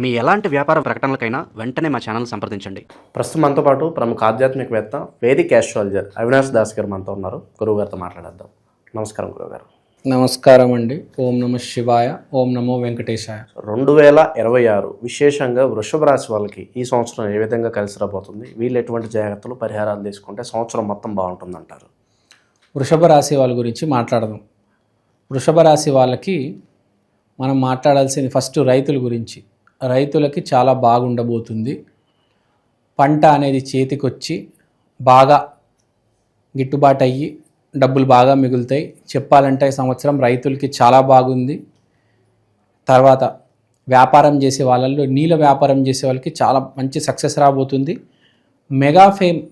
మీ ఎలాంటి వ్యాపార ప్రకటనలకైనా వెంటనే మా ఛానల్ సంప్రదించండి. ప్రస్తుతం మనతో పాటు ప్రముఖ ఆధ్యాత్మికవేత్త వేదిక్ ఆస్ట్రాలజర్ అవినాష్ దాస్ గారు మనతో ఉన్నారు. గురువు గారితో మాట్లాడేద్దాం. నమస్కారం గురువుగారు. నమస్కారం అండి. ఓం నమో శివాయ, ఓం నమో వెంకటేశాయ. 2026 విశేషంగా వృషభ రాశి వాళ్ళకి ఈ సంవత్సరం ఏ విధంగా కలిసి రాబోతుంది? వీళ్ళు ఎటువంటి జాగ్రత్తలు పరిహారాలు తీసుకుంటే సంవత్సరం మొత్తం బాగుంటుందంటారు? వృషభ రాశి వాళ్ళ గురించి మాట్లాడదాం. వృషభ రాశి వాళ్ళకి మనం మాట్లాడాల్సింది ఫస్ట్ రైతుల గురించి. రైతులకి చాలా బాగుండబోతుంది. పంట అనేది చేతికొచ్చి బాగా గిట్టుబాటు అయ్యి డబ్బులు బాగా మిగులుతాయి. చెప్పాలంటే ఈ సంవత్సరం రైతులకి చాలా బాగుంది. తర్వాత వ్యాపారం చేసే వాళ్ళల్లో నీళ్ళ వ్యాపారం చేసే వాళ్ళకి చాలా మంచి సక్సెస్ రాబోతుంది. మెగా ఫేమ్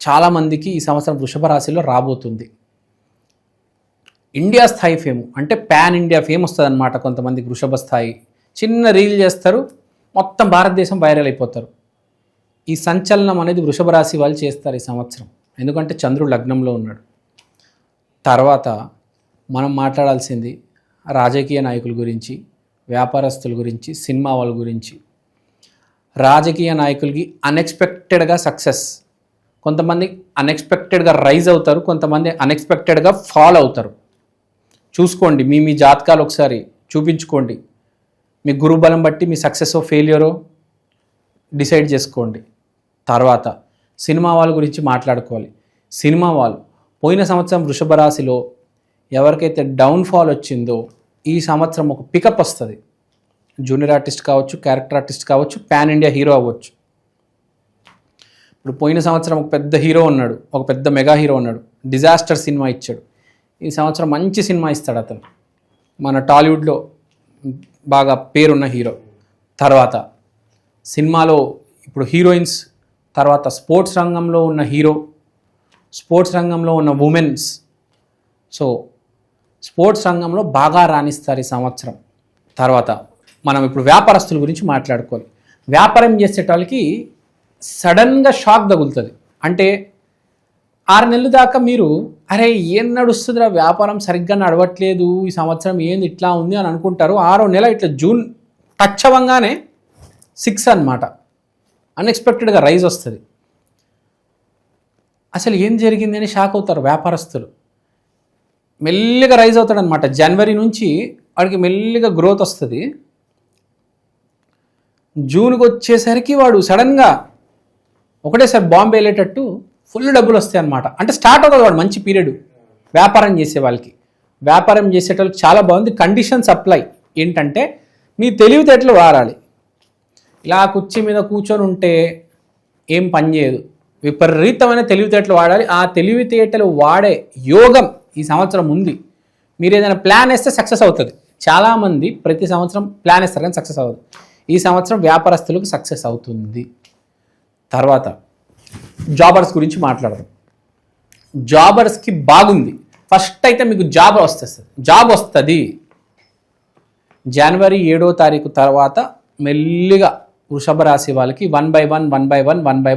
చాలామందికి ఈ సంవత్సరం వృషభ రాశిలో రాబోతుంది. ఇండియా స్థాయి ఫేమ్ అంటే పాన్ ఇండియా ఫేమ్ వస్తుంది అనమాట. కొంతమందికి వృషభ స్థాయి చిన్న రీల్ చేస్తారు, మొత్తం భారతదేశం వైరల్ అయిపోతారు. ఈ సంచలనం అనేది వృషభ రాశి వాళ్ళు చేస్తారు ఈ సంవత్సరం, ఎందుకంటే చంద్రుడు లగ్నంలో ఉన్నాడు. తర్వాత మనం మాట్లాడాల్సింది రాజకీయ నాయకుల గురించి, వ్యాపారస్తుల గురించి, సినిమా వాళ్ళ గురించి. రాజకీయ నాయకులకి అన్ఎక్స్పెక్టెడ్గా సక్సెస్, కొంతమంది అన్ఎక్స్పెక్టెడ్గా రైజ్ అవుతారు, కొంతమంది అన్ఎక్స్పెక్టెడ్గా ఫాల్ అవుతారు. చూసుకోండి, మీ జాతకాలు ఒకసారి చూపించుకోండి. మీ గురుబలం బట్టి మీ సక్సెస్ ఫెయిల్యూరో డిసైడ్ చేసుకోండి. తర్వాత సినిమా వాళ్ళ గురించి మాట్లాడుకోవాలి. సినిమా వాళ్ళు పోయిన సంవత్సరం వృషభ రాశిలో ఎవరికైతే డౌన్ఫాల్ వచ్చిందో ఈ సంవత్సరం ఒక పికప్ వస్తుంది. జూనియర్ ఆర్టిస్ట్ కావచ్చు, క్యారెక్టర్ ఆర్టిస్ట్ కావచ్చు, పాన్ ఇండియా హీరో అవ్వచ్చు. ఇప్పుడు పోయిన సంవత్సరం ఒక పెద్ద హీరో ఉన్నాడు, ఒక పెద్ద మెగా హీరో ఉన్నాడు, డిజాస్టర్ సినిమా ఇచ్చాడు. ఈ సంవత్సరం మంచి సినిమా ఇస్తాడు అతను, మన టాలీవుడ్లో బాగా పేరున్న హీరో. తర్వాత సినిమాలో ఇప్పుడు హీరోయిన్స్, తర్వాత స్పోర్ట్స్ రంగంలో ఉన్న హీరో, స్పోర్ట్స్ రంగంలో ఉన్న ఉమెన్స్. సో స్పోర్ట్స్ రంగంలో బాగా రాణిస్తారు ఈ సంవత్సరం. తర్వాత మనం ఇప్పుడు వ్యాపారస్తుల గురించి మాట్లాడుకోవాలి. వ్యాపారం చేసేటాళ్ళకి సడన్గా షాక్ తగులుతుంది. అంటే 6 నెలల దాకా మీరు అరే ఏం నడుస్తుందిరా, వ్యాపారం సరిగ్గా నడవట్లేదు, ఈ సంవత్సరం ఏంది ఇట్లా ఉంది అని అనుకుంటారు. 6వ నెల ఇట్లా జూన్ టచ్ అవ్వగానే 6 అనమాట, అన్ఎక్స్పెక్టెడ్గా రైజ్ వస్తుంది. అసలు ఏం జరిగింది అని షాక్ అవుతారు వ్యాపారస్తులు. మెల్లిగా రైజ్ అవుతాడు అనమాట. జనవరి నుంచి వాడికి మెల్లిగా గ్రోత్ వస్తుంది. జూన్కి వచ్చేసరికి వాడు సడన్గా ఒకటేసారి బాంబే వెళ్ళేటట్టు ఫుల్ డబ్బులు వస్తాయి అనమాట. అంటే స్టార్ట్ అవుతుంది వాడు మంచి పీరియడ్ వ్యాపారం చేసే వాళ్ళకి. వ్యాపారం చేసేటోళ్ళకి చాలా బాగుంది. కండిషన్ సప్లై ఏంటంటే మీ తెలివితేటలు వాడాలి. ఇలా కుర్చీ మీద కూర్చొని ఉంటే ఏం పని చేయదు. విపరీతమైన తెలివితేటలు వాడాలి. ఆ తెలివితేటలు వాడే యోగం ఈ సంవత్సరం ఉంది. మీరు ఏదైనా ప్లాన్ వేస్తే సక్సెస్ అవుతుంది. చాలామంది ప్రతి సంవత్సరం ప్లాన్ వేస్తారు కానీ సక్సెస్ అవ్వదు. ఈ సంవత్సరం వ్యాపారస్తులకు సక్సెస్ అవుతుంది. తర్వాత జాబర్స్ గురించి మాట్లాడదాం. జాబర్స్కి బాగుంది. ఫస్ట్ అయితే మీకు జాబ్ వస్తుంది. జనవరి 7వ తారీఖు తర్వాత మెల్లిగా వృషభ రాశి వాళ్ళకి 1 by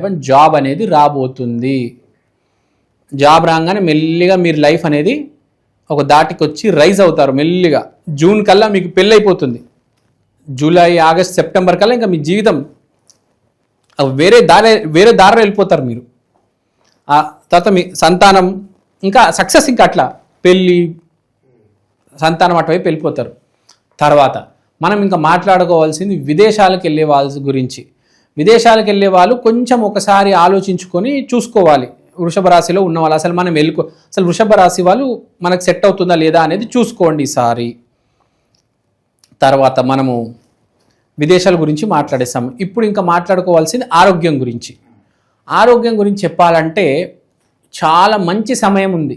1 జాబ్ అనేది రాబోతుంది. జాబ్ రాగానే మెల్లిగా మీరు లైఫ్ అనేది ఒక దాటికి వచ్చి రైజ్ అవుతారు. మెల్లిగా జూన్ కల్లా మీకు పెళ్ళి అయిపోతుంది. జూలై, ఆగస్ట్, సెప్టెంబర్ కల్లా ఇంకా మీ జీవితం వేరే దారిలో వెళ్ళిపోతారు మీరు. ఆ తర్వాత మీ సంతానం ఇంకా సక్సెస్, ఇంకా అట్లా పెళ్ళి, సంతానం అటువైపు వెళ్ళిపోతారు. తర్వాత మనం ఇంకా మాట్లాడుకోవాల్సింది విదేశాలకు వెళ్ళే వాళ్ళ గురించి. విదేశాలకు వెళ్ళే వాళ్ళు కొంచెం ఒకసారి ఆలోచించుకొని చూసుకోవాలి. వృషభ రాశిలో ఉన్న వాళ్ళు అసలు వృషభ రాశి వాళ్ళు మనకు సెట్ అవుతుందా లేదా అనేది చూసుకోండి ఈసారి. తర్వాత మనము విదేశాల గురించి మాట్లాడేస్తాము. ఇప్పుడు ఇంకా మాట్లాడుకోవాల్సింది ఆరోగ్యం గురించి. ఆరోగ్యం గురించి చెప్పాలంటే చాలా మంచి సమయం ఉంది.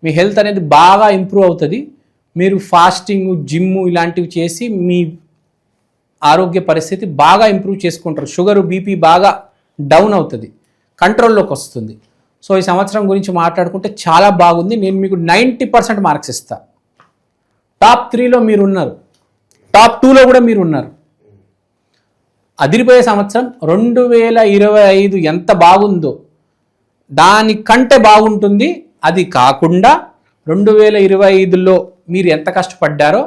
మీ హెల్త్ అనేది బాగా ఇంప్రూవ్ అవుతుంది. మీరు ఫాస్టింగ్, జిమ్ ఇలాంటివి చేసి మీ ఆరోగ్య పరిస్థితి బాగా ఇంప్రూవ్ చేసుకుంటారు. షుగరు, బీపీ బాగా డౌన్ అవుతుంది, కంట్రోల్లోకి వస్తుంది. సో ఈ సంవత్సరం గురించి మాట్లాడుకుంటే చాలా బాగుంది. నేను మీకు 90% మార్క్స్ ఇస్తాను. టాప్ 3లో మీరు ఉన్నారు, టాప్ 2లో కూడా మీరు ఉన్నారు. అదిరిపోయే సంవత్సరం 2025 ఎంత బాగుందో దానికంటే బాగుంటుంది. అది కాకుండా 2025లో మీరు ఎంత కష్టపడ్డారో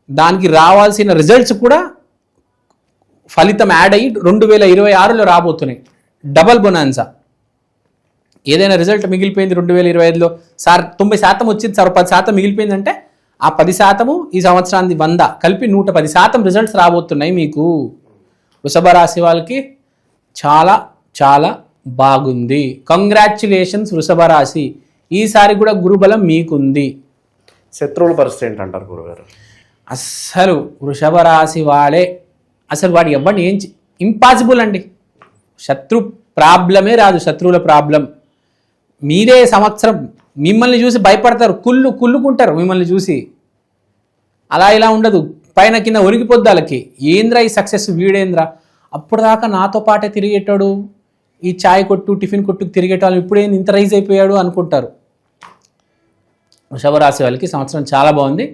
దానికి రావాల్సిన రిజల్ట్స్ కూడా ఫలితం యాడ్ అయ్యి 2026లో రాబోతున్నాయి. Double bonanza. ఏదైనా రిజల్ట్ మిగిలిపోయింది 2025లో, సార్ 90% వచ్చింది సార్, 10% మిగిలిపోయిందంటే ఆ 10% ఈ సంవత్సరానికి 100 కలిపి 110% రిజల్ట్స్ రాబోతున్నాయి మీకు. వృషభ రాశి వాళ్ళకి చాలా చాలా బాగుంది. కంగ్రాచ్యులేషన్స్ వృషభ రాశి. ఈసారి కూడా గురుబలం మీకుంది. శత్రువుల పరిస్థితి ఏంటంటారు గురుగారు? అస్సలు వృషభ రాశి వాడే అసలు వాడు ఎవరిని ఇంపాసిబుల్ అండి. శత్రు ప్రాబ్లమే రాదు, శత్రువుల ప్రాబ్లం. మీరే సంవత్సరం మిమ్మల్ని చూసి భయపడతారు, కుళ్ళుకుంటారు మిమ్మల్ని చూసి. అలా ఇలా ఉండదు, పైన కింద ఒరిగిపోద్ది వాళ్ళకి. ఏంద్రా ఈ సక్సెస్, వీడేంద్రా అప్పుడు దాకా నాతో పాటే తిరిగేటాడు, ఈ చాయ్ కొట్టు టిఫిన్ కొట్టుకు తిరిగేటాళ్ళు, ఇప్పుడేంది ఇంత రైజ్ అయిపోయాడు అనుకుంటారు. వృషభ రాశి వాళ్ళకి సంవత్సరం చాలా బాగుంది.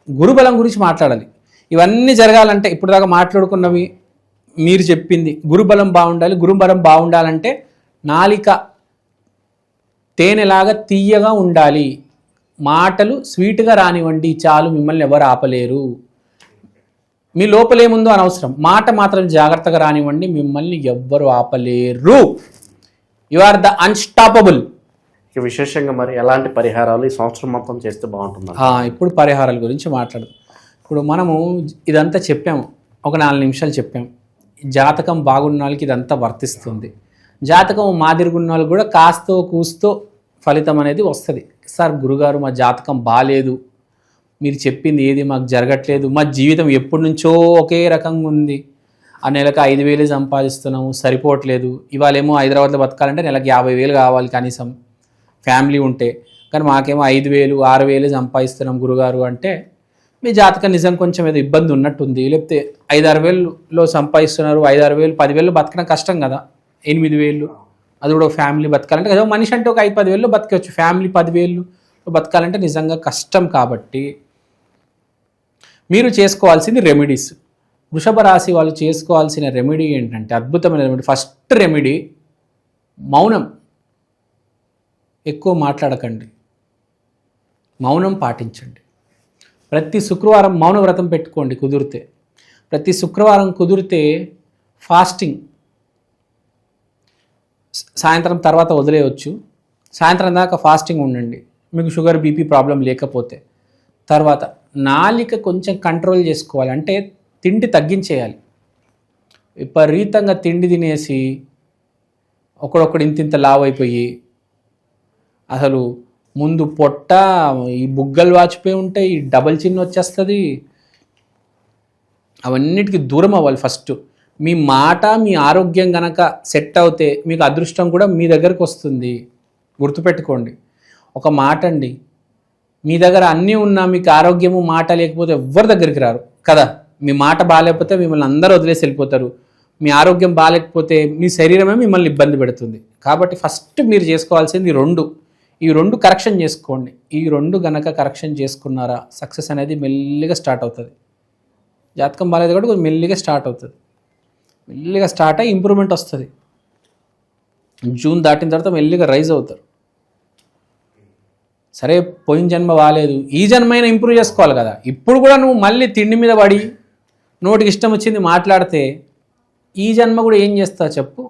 గురుబలం గురించి మాట్లాడాలి. ఇవన్నీ జరగాలంటే ఇప్పుడు దాకా మాట్లాడుకున్నవి మీరు చెప్పింది, గురుబలం బాగుండాలి. గురుబలం బాగుండాలంటే నాలిక తేనెలాగా తీయగా ఉండాలి, మాటలు స్వీట్గా రానివ్వండి చాలు, మిమ్మల్ని ఎవరు ఆపలేరు. మీ లోపలేముందో అనవసరం, మాట మాత్రం జాగ్రత్తగా రానివ్వండి, మిమ్మల్ని ఎవ్వరు ఆపలేరు. You are the unstoppable. ఇక విశేషంగా మరి ఎలాంటి పరిహారాలు ఈ సంవత్సరం మొత్తం చేస్తే బాగుంటుంది? ఇప్పుడు పరిహారాల గురించి మాట్లాడదు. ఇప్పుడు మనము ఇదంతా చెప్పాము, ఒక 4 నిమిషాలు చెప్పాము. జాతకం బాగున్న వాళ్ళకి ఇదంతా వర్తిస్తుంది. జాతకం మాదిరిగున్న వాళ్ళకి కూడా కాస్తో కూస్తో ఫలితం అనేది వస్తుంది. సార్ గురుగారు మా జాతకం బాగాలేదు, మీరు చెప్పింది ఏది మాకు జరగట్లేదు, మా జీవితం ఎప్పటి నుంచో ఒకే రకంగా ఉంది, ఆ నెలకు 5,000 సంపాదిస్తున్నాము సరిపోవట్లేదు, ఇవాళేమో హైదరాబాద్లో బతకాలంటే నెలకు 50,000 కావాలి కనీసం ఫ్యామిలీ ఉంటే, కానీ మాకేమో 5,000 6,000 సంపాదిస్తున్నాం గురుగారు అంటే మీ జాతకం నిజం కొంచెం ఏదో ఇబ్బంది ఉన్నట్టుంది. లేకపోతే 5,000-6,000లో సంపాదిస్తున్నారు, 5,000-6,000 10,000 బతకడం కష్టం కదా, 8,000 అది కూడా ఫ్యామిలీ బతకాలంటే కదా. మనిషి అంటే ఒక 5-10,000 బతకవచ్చు, ఫ్యామిలీ 10,000 బతకాలంటే నిజంగా కష్టం. కాబట్టి మీరు చేసుకోవాల్సింది రెమెడీస్. వృషభ రాశి వాళ్ళు చేసుకోవాల్సిన రెమెడీ ఏంటంటే అద్భుతమైన రెమెడీ. ఫస్ట్ రెమెడీ మౌనం. ఎక్కువ మాట్లాడకండి, మౌనం పాటించండి. ప్రతి శుక్రవారం మౌన వ్రతం పెట్టుకోండి కుదిరితే. ప్రతి శుక్రవారం కుదిరితే ఫాస్టింగ్ సాయంత్రం తర్వాత వదిలేయవచ్చు, సాయంత్రం దాకా ఫాస్టింగ్ ఉండండి మీకు షుగర్ బీపీ ప్రాబ్లం లేకపోతే. తర్వాత నాలిక కొంచెం కంట్రోల్ చేసుకోవాలి, అంటే తిండి తగ్గించేయాలి. విపరీతంగా తిండి తినేసి ఒకడొక్కడు ఇంత లావు అయిపోయి అసలు ముందు పొట్ట ఈ బుగ్గలు వాచిపోయి ఉంటాయి, ఈ డబల్ చిన్ వచ్చేస్తుంది. అవన్నిటికీ దూరం అవ్వాలి. ఫస్ట్ మీ మాట మీ ఆరోగ్యం గనక సెట్ అవుతే మీకు అదృష్టం కూడా మీ దగ్గరకు వస్తుంది. గుర్తుపెట్టుకోండి. ఒక మాట అండి, మీ దగ్గర అన్నీ ఉన్నా మీకు ఆరోగ్యము మాట లేకపోతే ఎవ్వరి దగ్గరికి రారు కదా. మీ మాట బాగాలేకపోతే మిమ్మల్ని అందరూ వదిలేసి వెళ్ళిపోతారు, మీ ఆరోగ్యం బాగాలేకపోతే మీ శరీరమే మిమ్మల్ని ఇబ్బంది పెడుతుంది. కాబట్టి ఫస్ట్ మీరు చేసుకోవాల్సింది ఈ రెండు కరెక్షన్ చేసుకోండి. ఈ 2 గనక కరెక్షన్ చేసుకున్నారా సక్సెస్ అనేది మెల్లిగా స్టార్ట్ అవుతుంది. జాతకం బాగాలేదు కూడా కొంచెం మెల్లిగా స్టార్ట్ అవుతుంది, మెల్లిగా స్టార్ట్ అయ్యి ఇంప్రూవ్మెంట్ వస్తుంది. జూన్ దాటిన తర్వాత మెల్లిగా రైజ్ అవుతారు. సరే పోయిన జన్మ బాగాలేదు, ఈ జన్మైనా ఇంప్రూవ్ చేసుకోవాలి కదా. ఇప్పుడు కూడా నువ్వు మళ్ళీ తిండి మీద పడి నోటికి ఇష్టం వచ్చింది మాట్లాడితే ఈ జన్మ కూడా ఏం చేస్తావు చెప్పు.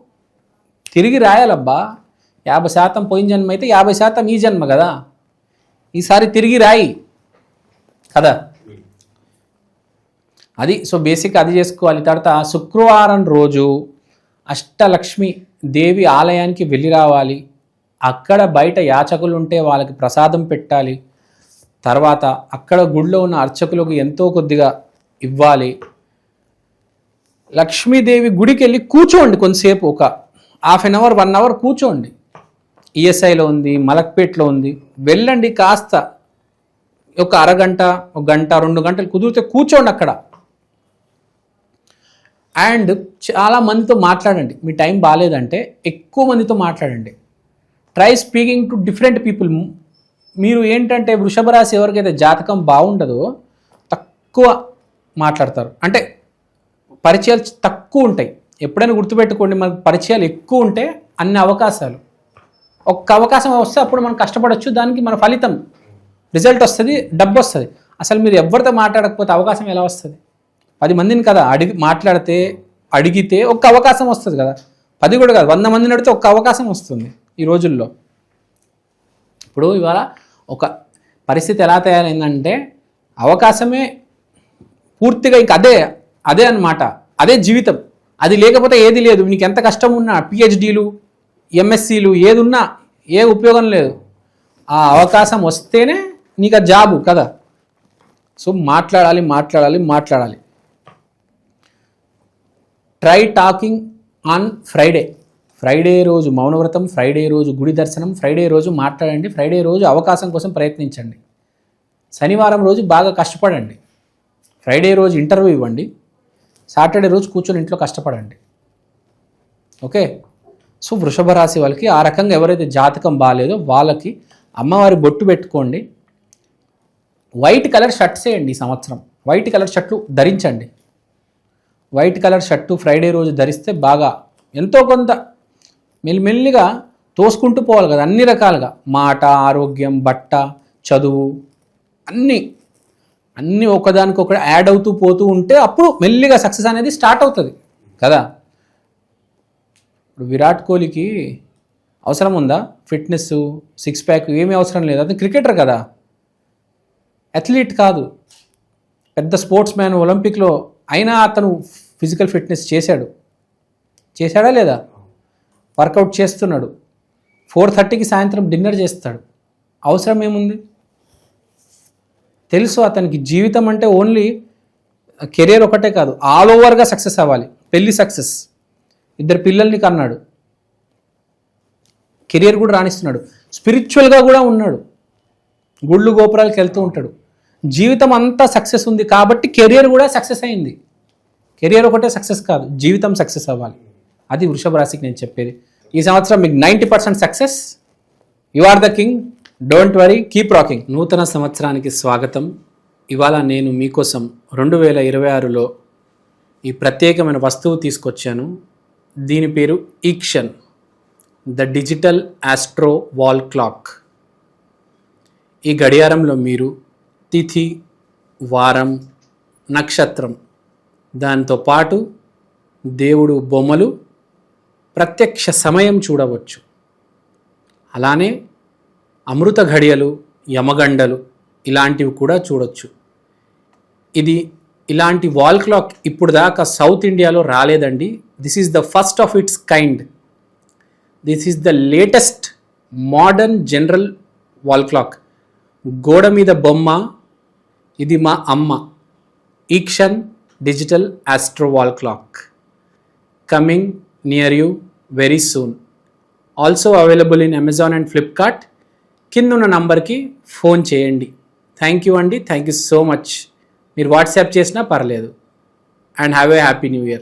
తిరిగి రాయాలబ్బా. 50% పోయిన జన్మ అయితే 50% ఈ జన్మ కదా, ఈసారి తిరిగి రాయి కదా. అది సో బేసిక్ అది చేసుకోవాలి. తర్వాత శుక్రవారం రోజు అష్టలక్ష్మి దేవి ఆలయానికి వెళ్ళి రావాలి. అక్కడ బయట యాచకులు ఉంటే వాళ్ళకి ప్రసాదం పెట్టాలి. తర్వాత అక్కడ గుడిలో ఉన్న అర్చకులకు ఎంతో కొద్దిగా ఇవ్వాలి. లక్ష్మీదేవి గుడికి వెళ్ళి కూర్చోండి కొంతసేపు, ఒక ½ అన్ అవర్ 1 అవర్ కూర్చోండి. ఈఎస్ఐలో ఉంది, మలక్పేట్లో ఉంది, వెళ్ళండి. కాస్త ఒక అరగంట, 1 గంట 2 గంటలు కుదిరితే కూర్చోండి అక్కడ. అండ్ చాలా మందితో మాట్లాడండి. మీ టైం బాగాలేదంటే ఎక్కువ మందితో మాట్లాడండి. Try speaking to different people. మీరు ఏంటంటే వృషభ రాశి ఎవరికైతే జాతకం బాగుంటుందో తక్కువ మాట్లాడతారు, అంటే పరిచయాలు తక్కువ ఉంటాయి. ఎప్పుడైనా గుర్తుపెట్టుకోండి, మనకు పరిచయాలు ఎక్కువ ఉంటే అన్ని అవకాశాలు. ఒక్క అవకాశం వస్తే అప్పుడు మనం కష్టపడవచ్చు, దానికి మన ఫలితం రిజల్ట్ వస్తుంది, డబ్బు వస్తుంది. అసలు మీరు ఎవరితో మాట్లాడకపోతే అవకాశం ఎలా వస్తుంది? 10 మందిని కదా అడిగితే ఒక్క అవకాశం వస్తుంది కదా. 10 కూడా కాదు, 100 మందిని అడిగితే ఒక్క అవకాశం వస్తుంది ఈ రోజుల్లో. ఇప్పుడు ఇవాళ ఒక పరిస్థితి ఎలా తయారైందంటే అవకాశమే పూర్తిగా ఇంక అదే అన్నమాట, అదే జీవితం. అది లేకపోతే ఏది లేదు. నీకు ఎంత కష్టం ఉన్నా, పిహెచ్డీలు, ఎంఎస్సీలు ఏది ఉన్నా ఏ ఉపయోగం లేదు. ఆ అవకాశం వస్తేనే నీకు ఆ జాబు కదా. సో మాట్లాడాలి. ట్రై టాకింగ్ ఆన్ ఫ్రైడే రోజు మౌనవ్రతం, ఫ్రైడే రోజు గుడి దర్శనం, ఫ్రైడే రోజు మాట్లాడండి, ఫ్రైడే రోజు అవకాశం కోసం ప్రయత్నించండి. శనివారం రోజు బాగా కష్టపడండి, ఫ్రైడే రోజు ఇంటర్వ్యూ ఇవ్వండి, సాటర్డే రోజు కూర్చొని ఇంట్లో కష్టపడండి. ఓకే. సో వృషభ రాశి వాళ్ళకి ఆ రకంగా ఎవరైతే జాతకం బాగాలేదో వాళ్ళకి అమ్మవారి బొట్టు పెట్టుకోండి. వైట్ కలర్ షర్ట్స్ వేయండి ఈ సంవత్సరం. వైట్ కలర్ షర్ట్లు ధరించండి. వైట్ కలర్ షర్టు ఫ్రైడే రోజు ధరిస్తే బాగా ఎంతో కొంత మెల్లిమెల్లిగా తోసుకుంటూ పోవాలి కదా, అన్ని రకాలుగా. మాట, ఆరోగ్యం, బట్ట, చదువు అన్నీ ఒకదానికొకటి యాడ్ అవుతూ పోతూ ఉంటే అప్పుడు మెల్లిగా సక్సెస్ అనేది స్టార్ట్ అవుతుంది కదా. ఇప్పుడు విరాట్ కోహ్లీకి అవసరం ఉందా ఫిట్నెస్, 6 ప్యాక్? ఏమీ అవసరం లేదు. అతను క్రికెటర్ కదా, అథ్లీట్ కాదు, పెద్ద స్పోర్ట్స్ మ్యాన్, ఒలింపిక్లో. అయినా అతను ఫిజికల్ ఫిట్నెస్ చేశాడా లేదా? వర్కౌట్ చేస్తున్నాడు. 4:30కి సాయంత్రం డిన్నర్ చేస్తాడు. అవసరం ఏముంది? తెలుసు అతనికి జీవితం అంటే ఓన్లీ కెరీర్ ఒకటే కాదు, ఆల్ ఓవర్గా సక్సెస్ అవ్వాలి. పెళ్లి సక్సెస్, 2 పిల్లల్ని కన్నాడు, కెరీర్ కూడా రాణిస్తున్నాడు, స్పిరిచువల్గా కూడా ఉన్నాడు, గుళ్ళు గోపురాలకు వెళ్తూ ఉంటాడు. జీవితం అంతా సక్సెస్ ఉంది కాబట్టి కెరీర్ కూడా సక్సెస్ అయింది. కెరీర్ ఒకటే సక్సెస్ కాదు, జీవితం సక్సెస్ అవ్వాలి. అది వృషభ రాశికి నేను చెప్పేది. ఈ సంవత్సరం మీకు 90% success. You are the king, don't worry, keep rocking. నూతన సంవత్సరానికి స్వాగతం. ఇవాళ నేను మీకోసం 2026లో ఈ ప్రత్యేకమైన వస్తువు తీసుకొచ్చాను. దీని పేరు ఈక్షన్, the digital astro wall clock. ఈ గడియారంలో మీరు తిథి, వారం, నక్షత్రం, దాంతో పాటు దేవుడు బొమ్మలు, ప్రత్యక్ష సమయం చూడవచ్చు. అలానే అమృత ఘడియలు, యమగండలు ఇలాంటివి కూడా చూడొచ్చు. ఇలాంటి వాల్ క్లాక్ ఇప్పుడు దాకా సౌత్ ఇండియాలో రాలేదండి. This is the first of its kind. This is the latest modern general wall clock. గోడ మీద బొమ్మ, ఇది మా అమ్మ. ఈక్షన్ digital astro wall clock coming near you very soon. Also available in Amazon and Flipkart. కిందున్న నంబర్కి ఫోన్ చేయండి. థ్యాంక్ యూ అండి, థ్యాంక్ యూ సో మచ్. మీరు వాట్సాప్ చేసినా పర్లేదు. And have a happy new year.